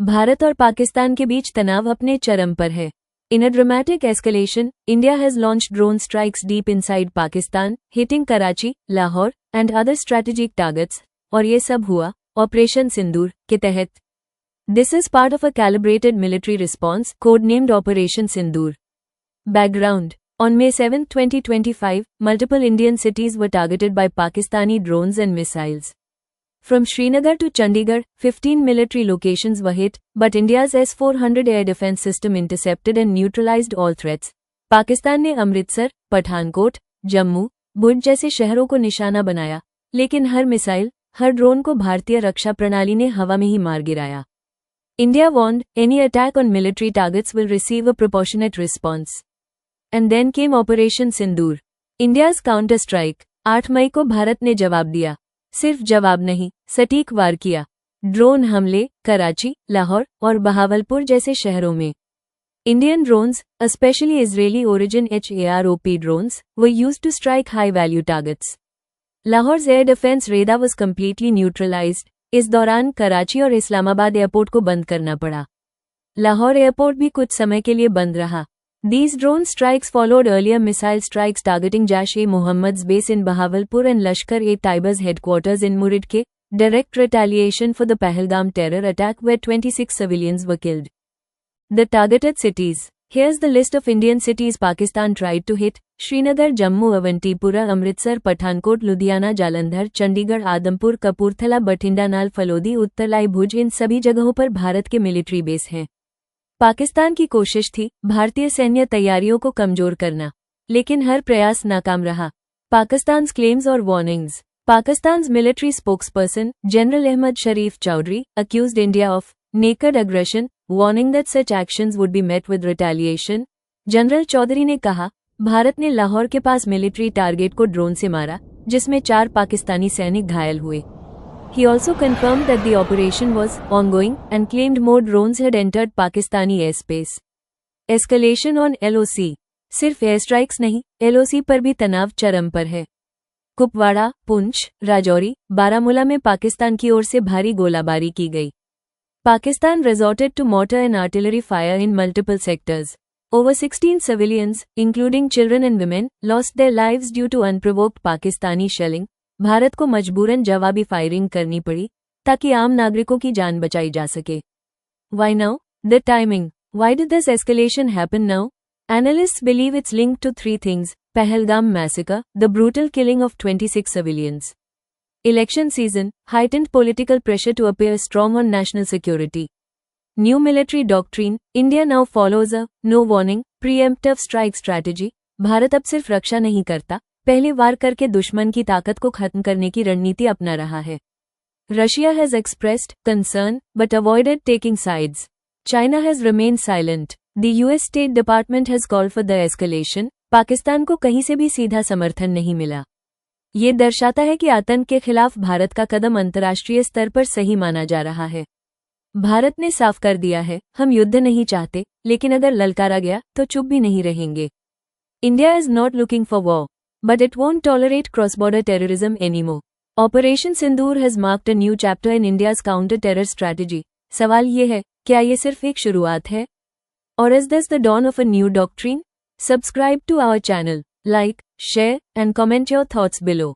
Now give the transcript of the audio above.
भारत और पाकिस्तान के बीच तनाव अपने चरम पर है। In a dramatic escalation, India has launched drone strikes deep inside Pakistan, hitting Karachi, Lahore, and other strategic targets, और ये सब हुआ ऑपरेशन सिंदूर के तहत। This is part of a calibrated military response, codenamed Operation Sindoor. Background: On May 7, 2025, multiple Indian cities were targeted by Pakistani drones and missiles. From Srinagar to Chandigarh, 15 military locations were hit, but India's S-400 air defense system intercepted and neutralized all threats. Pakistan ने अमृतसर, पठानकोट, जम्मू, भुज जैसे शहरों को निशाना बनाया, लेकिन हर missile, हर drone को भारतीय रक्षा प्रणाली ने हवा में ही मार गिराया. India warned, any attack on military targets will receive a proportionate response. And then came Operation Sindoor. India's counter strike. 8 मई को भारत ने जवाब दिया. सिर्फ जवाब नहीं, सटीक वार किया. ड्रोन हमले कराची, लाहौर और बहावलपुर जैसे शहरों में. Indian drones, especially Israeli origin HAROP drones, were used to strike high-value targets. Lahore's air defense radar was completely neutralized. इस दौरान कराची और इस्लामाबाद एयरपोर्ट को बंद करना पड़ा. लाहौर एयरपोर्ट भी कुछ समय के लिए बंद रहा. These drone strikes followed earlier missile strikes targeting Jaish-e-Mohammed's base in Bahawalpur and Lashkar-e-Taiba's headquarters in Muridke, direct retaliation for the Pahalgam terror attack where 26 civilians were killed. The targeted cities. Here's the list of Indian cities Pakistan tried to hit: Srinagar, Jammu, Avantipura, Amritsar, Pathankot, Ludhiana, Jalandhar, Chandigarh, Adampur, Kapurthala, Bathinda, Nal, Falodi, Uttarlai, Bhuj. इन सभी जगहों पर भारत के military base हैं. पाकिस्तान की कोशिश थी भारतीय सैन्य तैयारियों को कमजोर करना, लेकिन हर प्रयास नाकाम रहा. पाकिस्तान्स क्लेम्स और warnings. Pakistan's military spokesperson, General Ahmad Sharif Chowdhury, accused India of naked aggression, warning that such actions would be met with retaliation. General Chaudhry ने कहा, भारत ने लाहौर के पास मिलिट्री टारगेट को ड्रोन से मारा, जिसमें 4 पाकिस्तानी सैनिक घायल हुए. He also confirmed that the operation was ongoing and claimed more drones had entered Pakistani airspace. Escalation on LOC. सिर्फ एयर स्ट्राइक्स नहीं, LOC पर भी तनाव चरम पर है. कुपवाड़ा, पुंछ, राजौरी, बारामूला में पाकिस्तान की ओर से भारी गोलाबारी की गई. Pakistan resorted to mortar and artillery fire in multiple sectors. Over 16 civilians, including children and women, lost their lives due to unprovoked Pakistani shelling. Bharat को मजबूरन जवाबी फायरिंग करनी पड़ी, ताकि आम नागरिकों की जान बचाई जा सके. Why now? The timing. Why did this escalation happen now? Analysts believe it's linked to 3 things: Pahalgam massacre, the brutal killing of 26 civilians. Election season, heightened political pressure to appear strong on national security. New military doctrine, India now follows a no warning, preemptive strike strategy. Bharat अब सिर्फ रक्षा नहीं करता, पहले वार करके दुश्मन की ताकत को खत्म करने की रणनीति अपना रहा है. Russia has expressed concern, but avoided taking sides. China has remained silent. The US State Department has called for the escalation. Pakistan को कहीं से भी सीधा समर्थन नहीं मिला. ये दर्शाता है कि आतंक के खिलाफ भारत का कदम अंतर्राष्ट्रीय स्तर पर सही माना जा रहा है. भारत ने साफ कर दिया है, हम युद्ध नहीं चाहते, लेकिन अगर ललकारा गया तो चुप भी नहीं रहेंगे. India is not looking for war, but it won't tolerate cross-border terrorism anymore. Operation Sindoor has marked a new chapter in India's counter-terror strategy. सवाल ये है, क्या ये सिर्फ एक शुरुआत है? Or is this the dawn of a new doctrine? Subscribe to our channel, like, share, and comment your thoughts below.